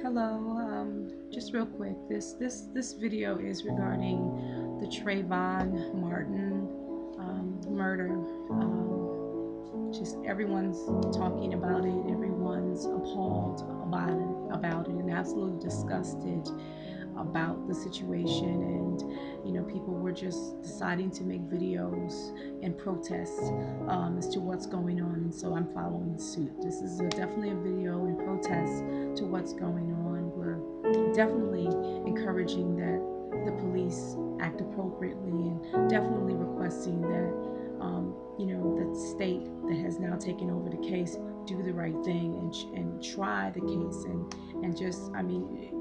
Hello, just real quick. This video is regarding the Trayvon Martin murder. Just everyone's talking about it. Everyone's appalled about it, and absolutely disgusted about the situation. And people were just deciding to make videos and protest as to what's going on. And so I'm following suit. This is definitely a video in protest to what's going on. We're definitely encouraging that the police act appropriately, and definitely requesting that that state that has now taken over the case do the right thing and try the case and just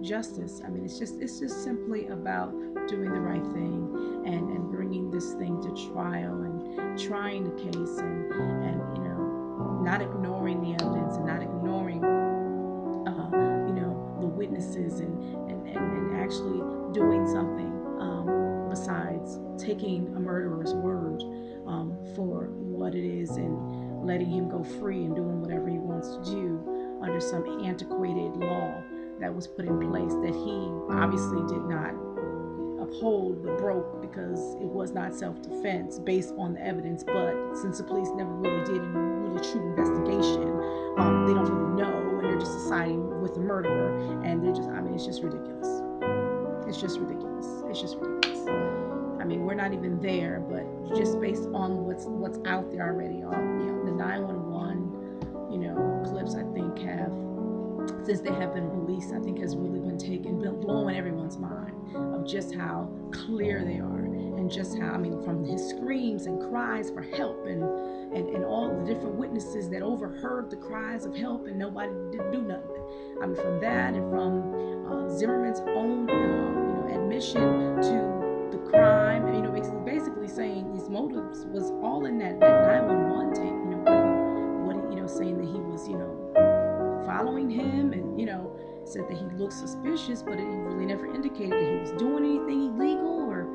justice. It's just simply about doing the right thing and bringing this thing to trial and trying the case and not ignoring the evidence and not ignoring the witnesses and actually doing something besides taking a murderer's word for what it is and letting him go free and doing whatever he wants to do under some antiquated law that was put in place that he obviously did not uphold but broke because it was not self-defense based on the evidence. But since the police never really did any really true investigation, they don't really know, and they're just siding with the murderer, and they're just it's just ridiculous. It's just ridiculous. It's just ridiculous. We're not even there, but just based on what's out there already, the 911, clips, I think have, since they have been released, I think has really been blowing everyone's mind of just how clear they are, and just how, from his screams and cries for help and all the different witnesses that overheard the cries of help and nobody did do nothing. From that, and from Zimmerman's own, admission to the crime, basically saying his motives was all in that 911 tape, saying that he was, following him, and, said that he looked suspicious, but he really never indicated that he was doing anything illegal, or,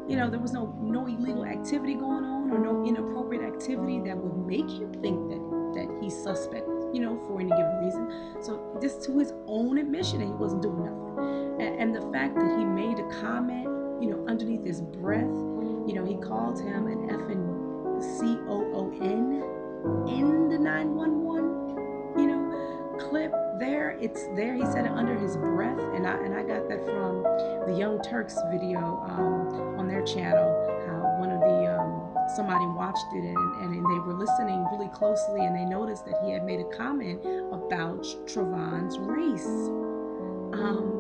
there was no illegal activity going on, or no inappropriate activity that would make him think that he's suspect, for any given reason. So just to his own admission that he wasn't doing nothing. And the fact that he made a comment, underneath his breath, he called him an effing COON in the 911, clip there. It's there. He said it under his breath, and I got that from the Young Turks video on their channel. How one of the somebody watched it and they were listening really closely, and they noticed that he had made a comment about Trayvon's race.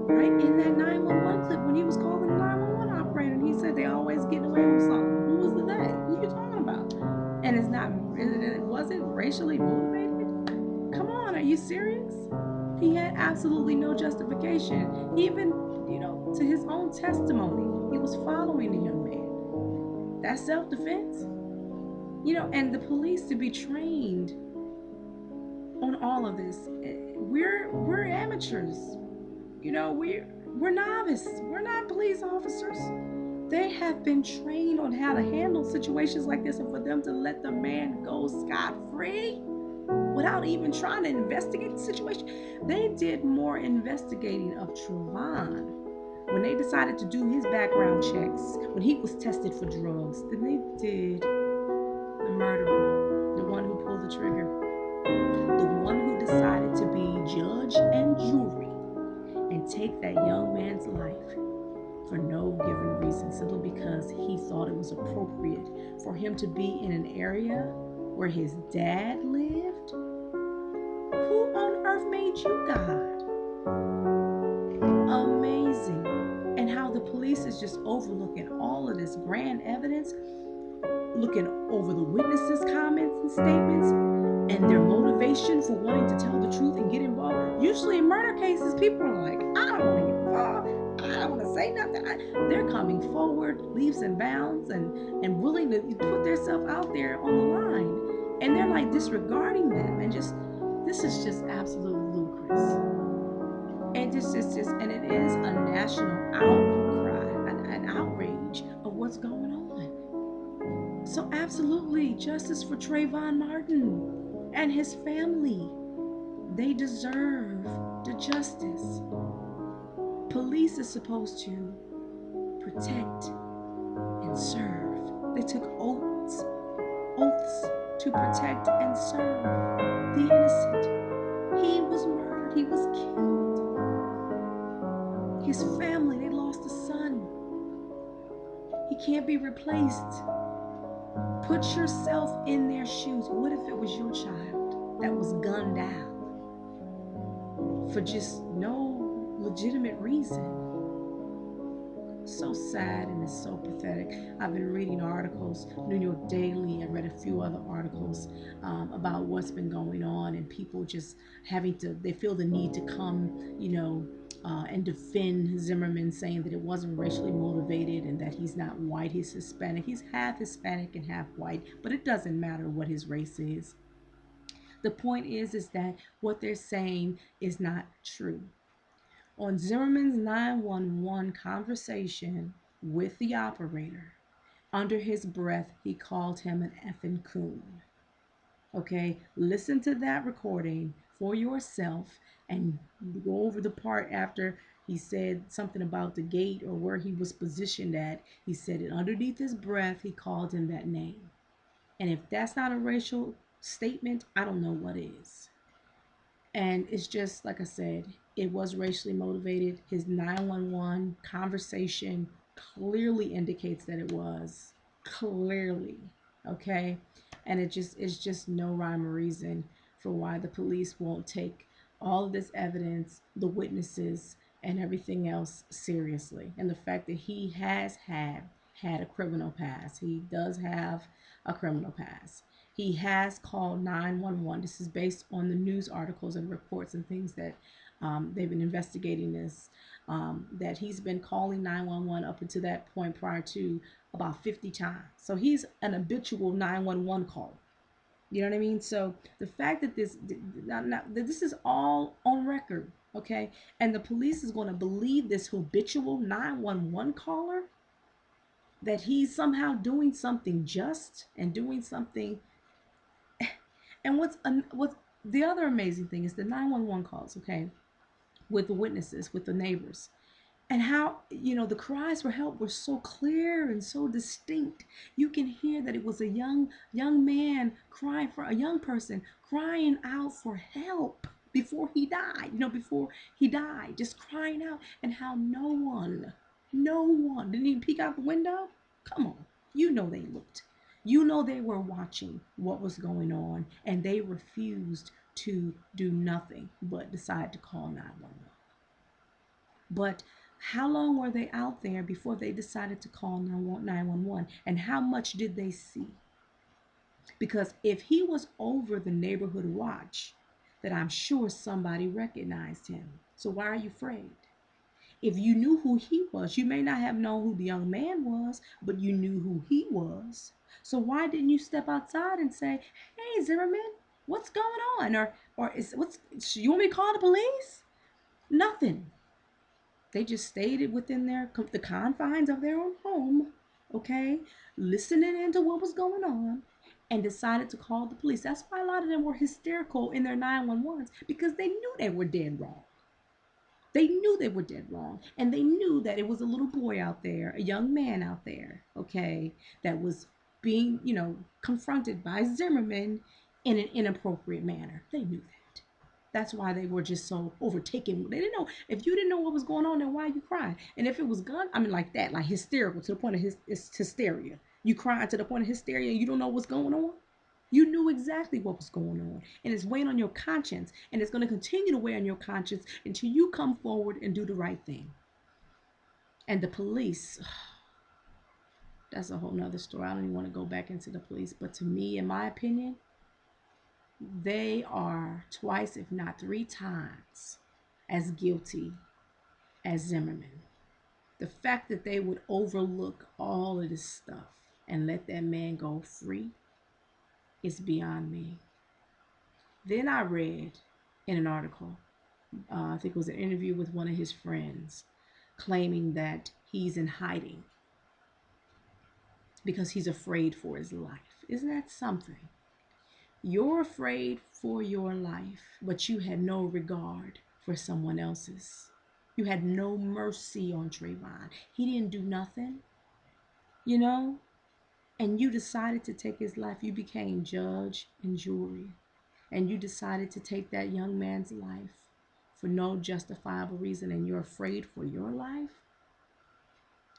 Right in that 911 clip when he was calling the 911 operator, and he said they always get away with something. Who was the they? Who you talking about? And it wasn't racially motivated. Come on, are you serious? He had absolutely no justification. Even, to his own testimony, he was following the young man. That's self-defense. And the police to be trained on all of this. We're amateurs. We're novice. We're not police officers. They have been trained on how to handle situations like this, and for them to let the man go scot-free without even trying to investigate the situation. They did more investigating of Trayvon when they decided to do his background checks, when he was tested for drugs, than they did the murderer, the one who pulled the trigger, the one who decided to be judge and jury and take that young man's life for no given reason, simply because he thought it was appropriate for him to be in an area where his dad lived. Who on earth made you God? Amazing. And how the police is just overlooking all of this grand evidence, looking over the witnesses' comments and statements, and their motivation for wanting to tell the truth and get involved. Usually in murder cases, people are like, I don't want to get involved. I don't want to say nothing. They're coming forward, leaps and bounds, and willing to put themselves out there on the line. And they're like disregarding them, and this is just absolutely ludicrous. And and it is a national outcry, an outrage of what's going on. So absolutely, justice for Trayvon Martin and his family. They deserve the justice. police is supposed to protect and serve. They took oaths to protect and serve the innocent. He was murdered. He was killed. His family, they lost a son. He can't be replaced. Put yourself in their shoes. What if it was your child that was gunned down for just no legitimate reason? So sad, and it's so pathetic. I've been reading articles, New York Daily. I read a few other articles about what's been going on, and people just they feel the need to come, and defend Zimmerman, saying that it wasn't racially motivated and that he's not white, he's Hispanic. He's half Hispanic and half white, but it doesn't matter what his race is. The point is that what they're saying is not true. On Zimmerman's 911 conversation with the operator, under his breath, he called him an effing coon. Okay, listen to that recording for yourself and go over the part after he said something about the gate or where he was positioned at. He said it underneath his breath, he called him that name. And if that's not a racial statement, I don't know what is. And it's just like I said, it was racially motivated. His 911 conversation clearly indicates that it was. Clearly. Okay? And it's just no rhyme or reason for why the police won't take all of this evidence, the witnesses, and everything else seriously. And the fact that he has had a criminal past. He does have a criminal past. He has called 911. This is based on the news articles and reports and things that they've been investigating this, that he's been calling 911 up until that point prior to about 50 times. So he's an habitual 911 caller. You know what I mean? So the fact that this is all on record, okay, and the police is going to believe this habitual 911 caller, that he's somehow doing something just and doing something. And what's the other amazing thing is the 911 calls, okay, with the witnesses, with the neighbors, and how, the cries for help were so clear and so distinct. You can hear that it was a young man crying, for a young person crying out for help before he died, just crying out, and how no one didn't even peek out the window. Come on, they looked. They were watching what was going on, and they refused to do nothing but decide to call 911. But how long were they out there before they decided to call 911? And how much did they see? Because if he was over the neighborhood watch, then I'm sure somebody recognized him. So why are you afraid? If you knew who he was, you may not have known who the young man was, but you knew who he was. So why didn't you step outside and say, "Hey, Zimmerman, what's going on?" You want me to call the police? Nothing. They just stayed within the confines of their own home, okay, listening into what was going on, and decided to call the police. That's why a lot of them were hysterical in their 911s, because they knew they were dead wrong. They knew they were dead wrong, and they knew that it was a little boy out there, a young man out there, okay, that was being, confronted by Zimmerman in an inappropriate manner. They knew that. That's why they were just so overtaken. They didn't know. If you didn't know what was going on, then why you crying? And if it was like that, like hysterical to the point of hysteria. You crying to the point of hysteria and you don't know what's going on? You knew exactly what was going on, and it's weighing on your conscience, and it's going to continue to weigh on your conscience until you come forward and do the right thing. And the police, that's a whole nother story. I don't even want to go back into the police, but to me, in my opinion, they are twice, if not three times, as guilty as Zimmerman. The fact that they would overlook all of this stuff and let that man go free, it's beyond me. Then I read in an article, I think it was an interview with one of his friends, claiming that he's in hiding because he's afraid for his life. Isn't that something? You're afraid for your life, but you had no regard for someone else's. You had no mercy on Trayvon. He didn't do nothing, you know? And you decided to take his life. You became judge and jury. And you decided to take that young man's life for no justifiable reason, and you're afraid for your life.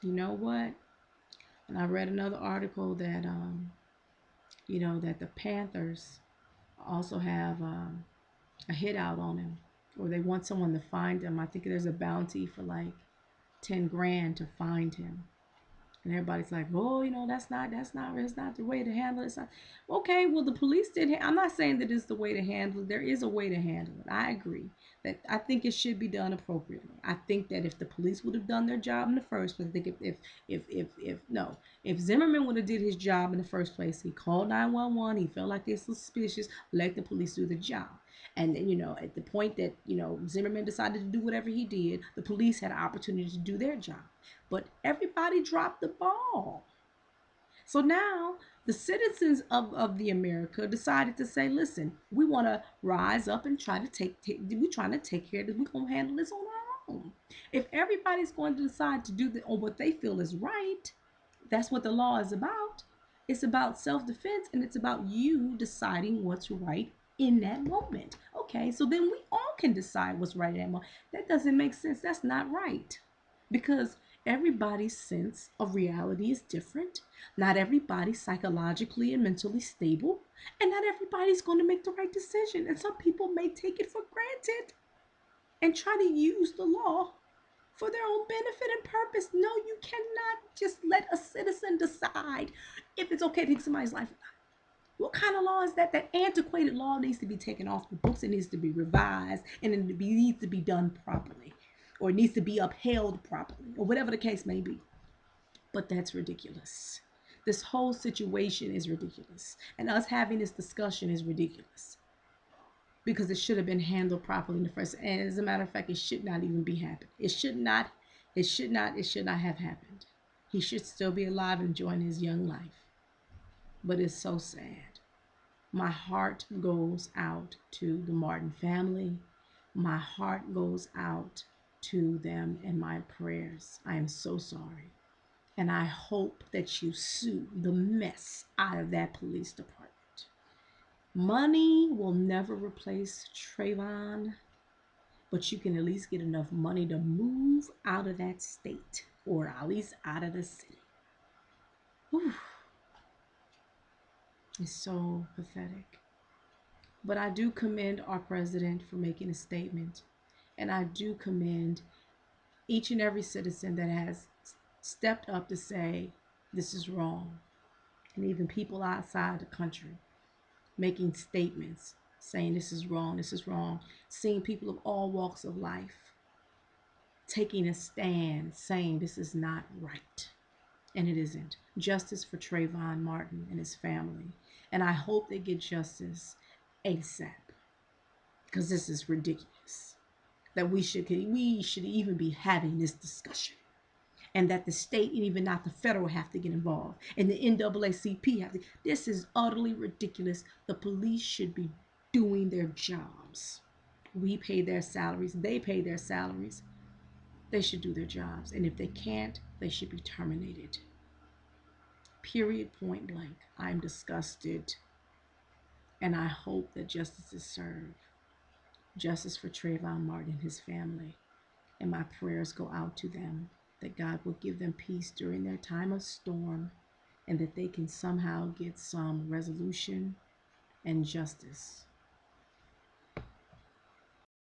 You know what? And I read another article that that the Panthers also have a hit out on him, or they want someone to find him. I think there's a bounty for like 10 grand to find him. And everybody's like, "Oh, that's not the way to handle it." It's not. Okay, well, the police did. I'm not saying that it's the way to handle it. There is a way to handle it. I agree that I think it should be done appropriately. I think that if the police would have done their job in the first place, I think if Zimmerman would have did his job in the first place, he called 911. He felt like they're suspicious. Let the police do the job. And then, at the point that, Zimmerman decided to do whatever he did, the police had an opportunity to do their job. But everybody dropped the ball. So now the citizens of the America decided to say, listen, we want to rise up and try to we're trying to take care of this. We're going to handle this on our own. If everybody's going to decide to do on what they feel is right, that's what the law is about. It's about self-defense, and it's about you deciding what's right in that moment. Okay, so then we all can decide what's right in that moment. That doesn't make sense. That's not right. Because everybody's sense of reality is different. Not everybody's psychologically and mentally stable. And not everybody's going to make the right decision. And some people may take it for granted and try to use the law for their own benefit and purpose. No, you cannot just let a citizen decide if it's okay to take somebody's life. What kind of law is that? That antiquated law needs to be taken off the books. It needs to be revised, and it needs to be done properly, or it needs to be upheld properly, or whatever the case may be. But that's ridiculous. This whole situation is ridiculous. And us having this discussion is ridiculous. Because it should have been handled properly in the first. And as a matter of fact, it should not even be happened. It should not have happened. He should still be alive and enjoying his young life. But it's so sad. My heart goes out to the Martin family. My heart goes out to them in my prayers. I am so sorry. And I hope that you sue the mess out of that police department. Money will never replace Trayvon, but you can at least get enough money to move out of that state, or at least out of the city. Whew. It's so pathetic. But I do commend our president for making a statement. And I do commend each and every citizen that has stepped up to say this is wrong. And even people outside the country making statements saying this is wrong, this is wrong. Seeing people of all walks of life taking a stand saying this is not right. And it isn't. Justice for Trayvon Martin and his family. And I hope they get justice ASAP. Because this is ridiculous. That we should even be having this discussion. And that the state and even not the federal have to get involved. And the NAACP have to. This is utterly ridiculous. The police should be doing their jobs. We pay their salaries. They pay their salaries. They should do their jobs. And if they can't, they should be terminated. Period, point blank. I'm disgusted. And I hope that justice is served. Justice for Trayvon Martin and his family. And my prayers go out to them, that God will give them peace during their time of storm, and that they can somehow get some resolution and justice